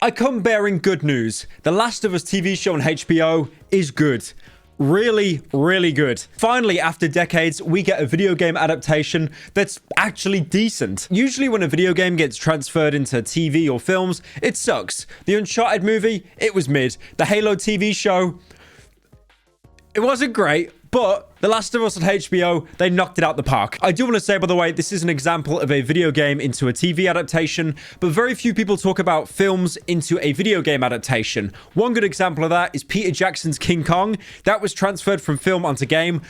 I come bearing good news. The Last of Us TV show on HBO is good. Really, really good. Finally, after decades, we get a video game adaptation that's actually decent. Usually when a video game gets transferred into TV or films, it sucks. The Uncharted movie, it was mid. The Halo TV show, it wasn't great. But The Last of Us on HBO, they knocked it out the park. I do want to say, by the way, this is an example of a video game into a TV adaptation, but very few people talk about films into a video game adaptation. One good example of that is Peter Jackson's King Kong. That was transferred from film onto game.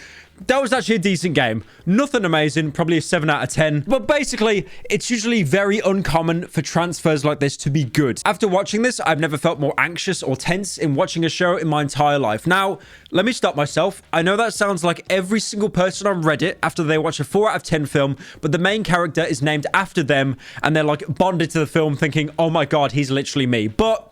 That was actually a decent game. Nothing amazing, probably a 7 out of 10. But basically, it's usually very uncommon for transfers like this to be good. After watching this, I've never felt more anxious or tense in watching a show in my entire life. Now, let me stop myself. I know that sounds like every single person on Reddit after they watch a 4 out of 10 film, but the main character is named after them, and they're like bonded to the film thinking, oh my god, he's literally me. But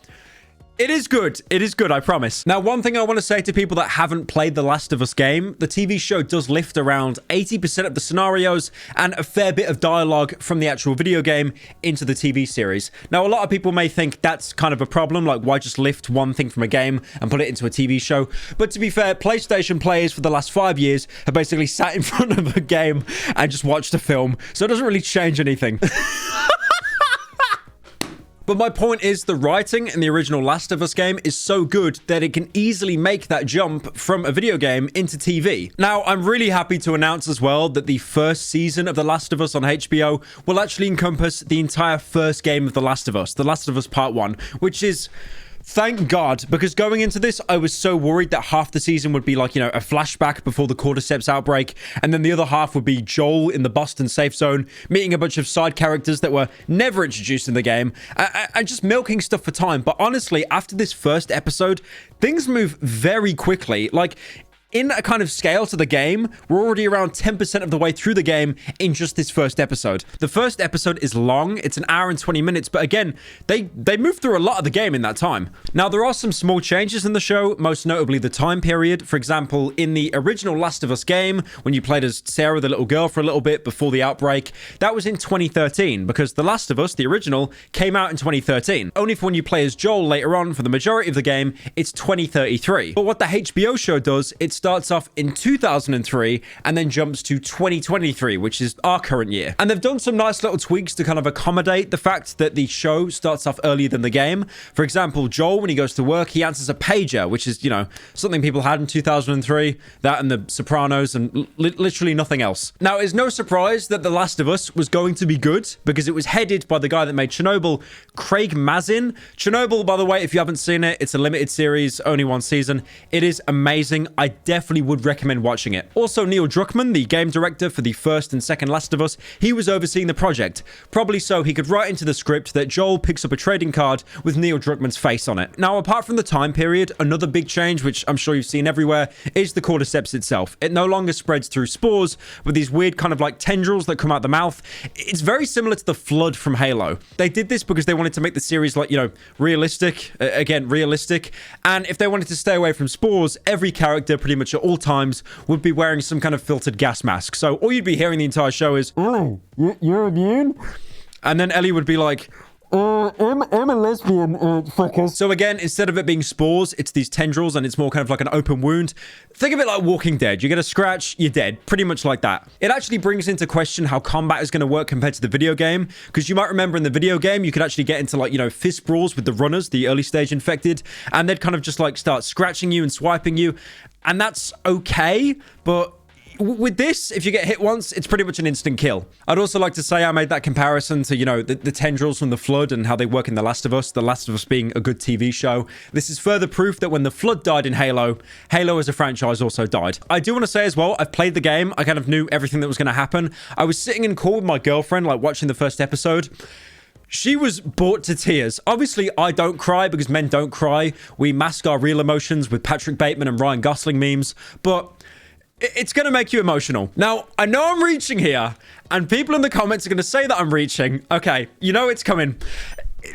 it is good. It is good, I promise. Now, one thing I want to say to people that haven't played The Last of Us game, the TV show does lift around 80% of the scenarios and a fair bit of dialogue from the actual video game into the TV series. Now, a lot of people may think that's kind of a problem, like why just lift one thing from a game and put it into a TV show? But to be fair, PlayStation players for the last 5 years have basically sat in front of a game and just watched a film, so it doesn't really change anything. But my point is, the writing in the original Last of Us game is so good that it can easily make that jump from a video game into TV. Now, I'm really happy to announce as well that the first season of The Last of Us on HBO will actually encompass the entire first game of The Last of Us Part 1, which is... thank God, because going into this, I was so worried that half the season would be like, you know, a flashback before the cordyceps outbreak, and then the other half would be Joel in the Boston safe zone, meeting a bunch of side characters that were never introduced in the game, and just milking stuff for time. But honestly, after this first episode, things move very quickly. Like, in a kind of scale to the game, we're already around 10% of the way through the game in just this first episode. The first episode is long. It's an hour and 20 minutes. But again, they move through a lot of the game in that time. Now, there are some small changes in the show, most notably the time period. For example, in the original Last of Us game, when you played as Sarah, the little girl, for a little bit before the outbreak, that was in 2013, because The Last of Us, the original, came out in 2013. Only for when you play as Joel later on for the majority of the game, it's 2033. But what the HBO show does, it starts off in 2003 and then jumps to 2023, which is our current year. And they've done some nice little tweaks to kind of accommodate the fact that the show starts off earlier than the game. For example, Joel, when he goes to work, he answers a pager, which is, you know, something people had in 2003, that and The Sopranos and literally nothing else. Now, it's no surprise that The Last of Us was going to be good because it was headed by the guy that made Chernobyl, Craig Mazin. Chernobyl, by the way, if you haven't seen it, it's a limited series, only 1 season. It is amazing. I definitely would recommend watching it. Also, Neil Druckmann, the game director for the first and second Last of Us, he was overseeing the project. Probably so he could write into the script that Joel picks up a trading card with Neil Druckmann's face on it. Now, apart from the time period, another big change, which I'm sure you've seen everywhere, is the cordyceps itself. It no longer spreads through spores with these weird kind of like tendrils that come out the mouth. It's very similar to the Flood from Halo. They did this because they wanted to make the series like, you know, realistic. Again, realistic. And if they wanted to stay away from spores, every character pretty much at all times would be wearing some kind of filtered gas mask. So all you'd be hearing the entire show is, oh, you're immune? And then Ellie would be like, I'm a lesbian, fuckers. So again, instead of it being spores, it's these tendrils and it's more kind of like an open wound. Think of it like Walking Dead. You get a scratch, you're dead. Pretty much like that. It actually brings into question how combat is going to work compared to the video game. Because you might remember in the video game, you could actually get into like, you know, fist brawls with the runners, the early stage infected. And they'd kind of just like start scratching you and swiping you. And that's okay, but with this, if you get hit once, it's pretty much an instant kill. I'd also like to say I made that comparison to, you know, the tendrils from the Flood and how they work in The Last of Us being a good TV show. This is further proof that when the Flood died in Halo, Halo as a franchise also died. I do want to say as well, I've played the game. I kind of knew everything that was going to happen. I was sitting in call with my girlfriend, like watching the first episode. She was brought to tears. Obviously, I don't cry because men don't cry. We mask our real emotions with Patrick Bateman and Ryan Gosling memes, but it's going to make you emotional. Now, I know I'm reaching here, and people in the comments are going to say that I'm reaching. Okay, you know it's coming.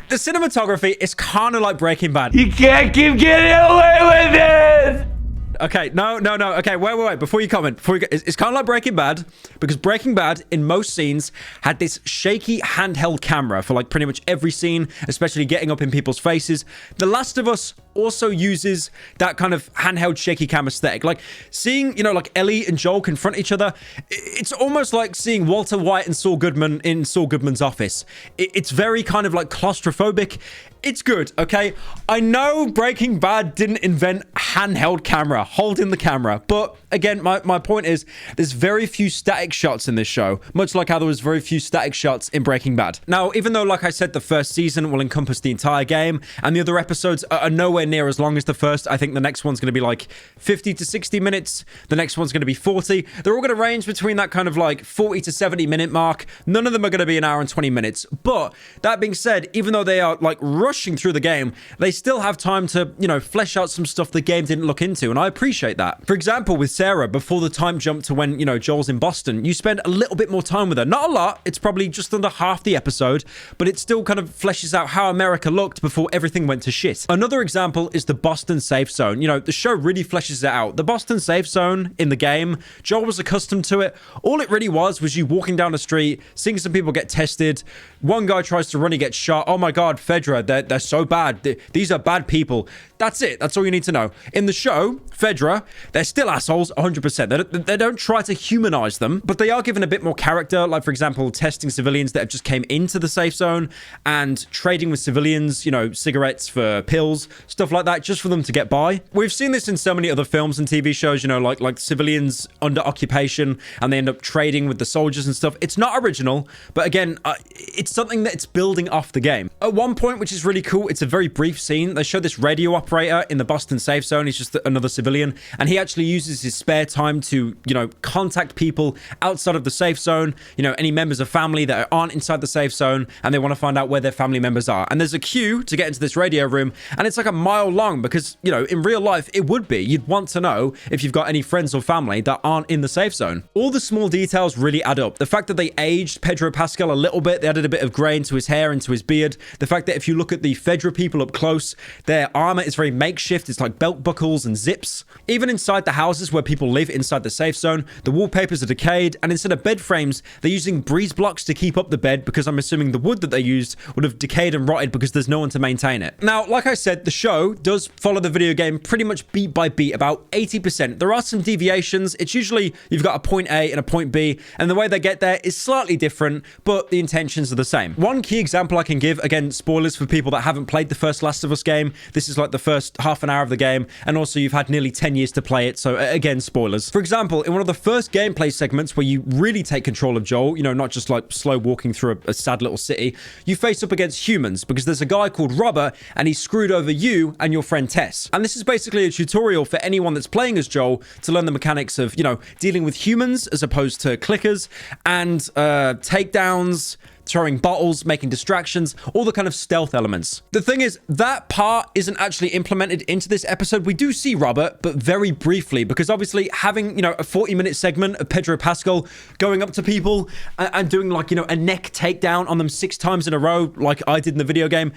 The cinematography is kind of like Breaking Bad. You can't keep getting away with it! Okay, no. Okay, wait. Before you comment, it's kind of like Breaking Bad, because Breaking Bad, in most scenes, had this shaky handheld camera for like pretty much every scene, especially getting up in people's faces. The Last of Us also uses that kind of handheld shaky cam aesthetic. Like seeing, like Ellie and Joel confront each other, it's almost like seeing Walter White and Saul Goodman in Saul Goodman's office. It's very kind of like claustrophobic. It's good, okay? I know Breaking Bad didn't invent handheld camera, holding the camera. But again, my point is there's very few static shots in this show, much like how there was very few static shots in Breaking Bad. Now, even though, like I said, the first season will encompass the entire game and the other episodes are nowhere near as long as the first, I think the next one's going to be like 50 to 60 minutes. The next one's going to be 40. They're all going to range between that kind of like 40 to 70 minute mark. None of them are going to be an hour and 20 minutes. But that being said, even though they are like rushing through the game, they still have time to, flesh out some stuff the game didn't look into, and I appreciate that. For example, with Sarah, before the time jump to when, Joel's in Boston, you spend a little bit more time with her. Not a lot, it's probably just under half the episode, but it still kind of fleshes out how America looked before everything went to shit. Another example is the Boston safe zone. The show really fleshes it out. The Boston safe zone in the game, Joel was accustomed to it. All it really was you walking down the street, seeing some people get tested. One guy tries to run, he gets shot. Oh my God, Fedra, they're so bad. These are bad people. That's it. That's all you need to know. In the show, Fedra, they're still assholes 100%. They don't try to humanize them, but they are given a bit more character. Like, for example, testing civilians that have just came into the safe zone and trading with civilians, cigarettes for pills, stuff like that, just for them to get by. We've seen this in so many other films and TV shows, like civilians under occupation and they end up trading with the soldiers and stuff. It's not original, but again, it's something that's building off the game. At one point, which is really cool, it's a very brief scene. They show this radio operator in the Boston safe zone. He's just another civilian, and he actually uses his spare time to, contact people outside of the safe zone, any members of family that aren't inside the safe zone, and they want to find out where their family members are. And there's a queue to get into this radio room, and it's like a mile long because, in real life, it would be. You'd want to know if you've got any friends or family that aren't in the safe zone. All the small details really add up. The fact that they aged Pedro Pascal a little bit, they added a bit of gray into his hair, into his beard. The fact that if you look at the Fedra people up close, their armor is very makeshift. It's like belt buckles and zips. Even inside the houses where people live inside the safe zone, the wallpapers are decayed, and instead of bed frames, they're using breeze blocks to keep up the bed because I'm assuming the wood that they used would have decayed and rotted because there's no one to maintain it. Now, like I said, the show does follow the video game pretty much beat by beat, about 80%. There are some deviations. It's usually you've got a point A and a point B, and the way they get there is slightly different, but the intentions are the same. One key example I can give, again, spoilers for people that haven't played the first Last of Us game. This is like the first half an hour of the game, and also you've had nearly 10 years to play it, so again, spoilers. For example, in one of the first gameplay segments where you really take control of Joel, not just like slow walking through a sad little city, you face up against humans because there's a guy called Robert and he screwed over you and your friend Tess. And this is basically a tutorial for anyone that's playing as Joel to learn the mechanics of, dealing with humans as opposed to clickers and takedowns, throwing bottles, making distractions, all the kind of stealth elements. The thing is, that part isn't actually implemented into this episode. We do see Robert, but very briefly, because obviously having, a 40-minute segment of Pedro Pascal going up to people and doing like, a neck takedown on them 6 times in a row, like I did in the video game,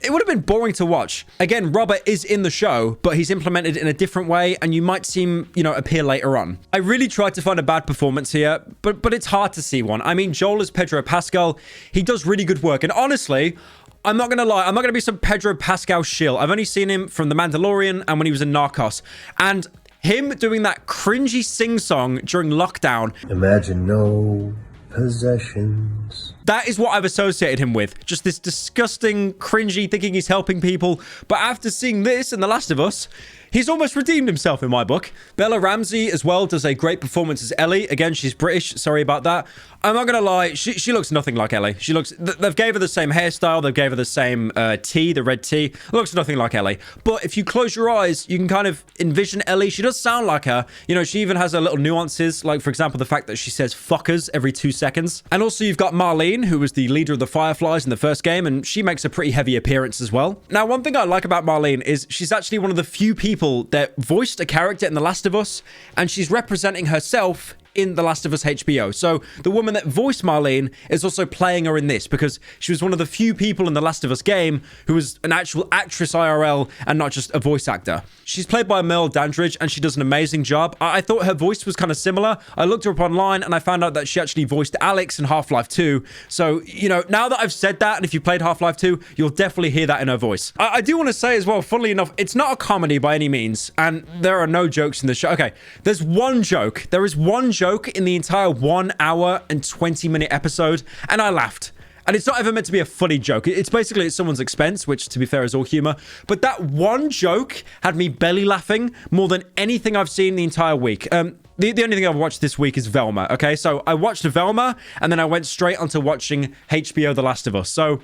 it would have been boring to watch. Again, Robert is in the show, but he's implemented in a different way, and you might see him, appear later on. I really tried to find a bad performance here, but it's hard to see one. I mean, Joel is Pedro Pascal. He does really good work, and honestly, I'm not going to lie, I'm not going to be some Pedro Pascal shill. I've only seen him from The Mandalorian and when he was in Narcos, and him doing that cringy sing-song during lockdown. Imagine no possessions. That is what I've associated him with. Just this disgusting, cringy, thinking he's helping people. But after seeing this in The Last of Us, he's almost redeemed himself in my book. Bella Ramsey as well does a great performance as Ellie. Again, she's British. Sorry about that. I'm not going to lie. She looks nothing like Ellie. They've gave her the same hairstyle. They've gave her the same tea, the red tea. Looks nothing like Ellie. But if you close your eyes, you can kind of envision Ellie. She does sound like her. She even has her little nuances. Like, for example, the fact that she says fuckers every 2 seconds. And also you've got Marlene, who was the leader of the Fireflies in the first game, and she makes a pretty heavy appearance as well. Now, one thing I like about Marlene is she's actually one of the few people that voiced a character in The Last of Us, and she's representing herself in The Last of Us HBO. So the woman that voiced Marlene is also playing her in this because she was one of the few people in The Last of Us game who was an actual actress IRL and not just a voice actor. She's played by Merle Dandridge and she does an amazing job. I thought her voice was kind of similar. I looked her up online and I found out that she actually voiced Alex in Half-Life 2. So, you know, now that I've said that, and if you played Half-Life 2, you'll definitely hear that in her voice. I do want to say as well, funnily enough, it's not a comedy by any means, and there are no jokes in the show. Okay, there's one joke. There is one joke in the entire 1 hour and 20-minute episode, and I laughed. And it's not ever meant to be a funny joke. It's basically at someone's expense, which, to be fair, is all humor. But that one joke had me belly laughing more than anything I've seen the entire week. The only thing I've watched this week is Velma, okay? So I watched Velma, and then I went straight onto watching HBO The Last of Us. So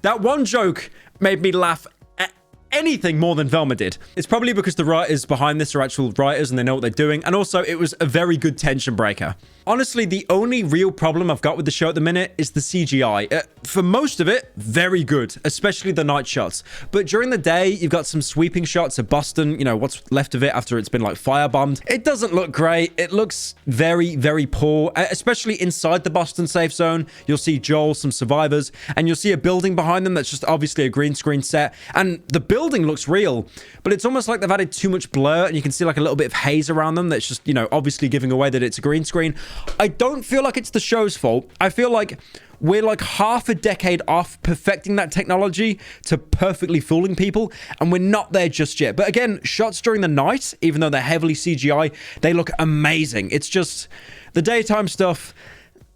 that one joke made me laugh at anything more than Velma did. It's probably because the writers behind this are actual writers and they know what they're doing. And also, it was a very good tension breaker. Honestly, the only real problem I've got with the show at the minute is the CGI. For most of it, very good, especially the night shots. But during the day, you've got some sweeping shots of Boston, you know, what's left of it after it's been like firebombed. It doesn't look great. It looks very, very poor, especially inside the Boston safe zone. You'll see Joel, some survivors, and you'll see a building behind them that's just obviously a green screen set. And the building looks real, but it's almost like they've added too much blur and you can see like a little bit of haze around them that's just, you know, obviously giving away that it's a green screen. I don't feel like it's the show's fault. I feel like we're like half a decade off perfecting that technology to perfectly fooling people, and we're not there just yet. But again, shots during the night, even though they're heavily CGI, they look amazing. It's just the daytime stuff.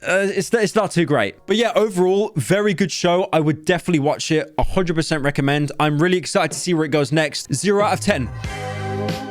It's not too great. But yeah, overall, very good show. I would definitely watch it. 100% recommend. I'm really excited to see where it goes next. 0 out of 10.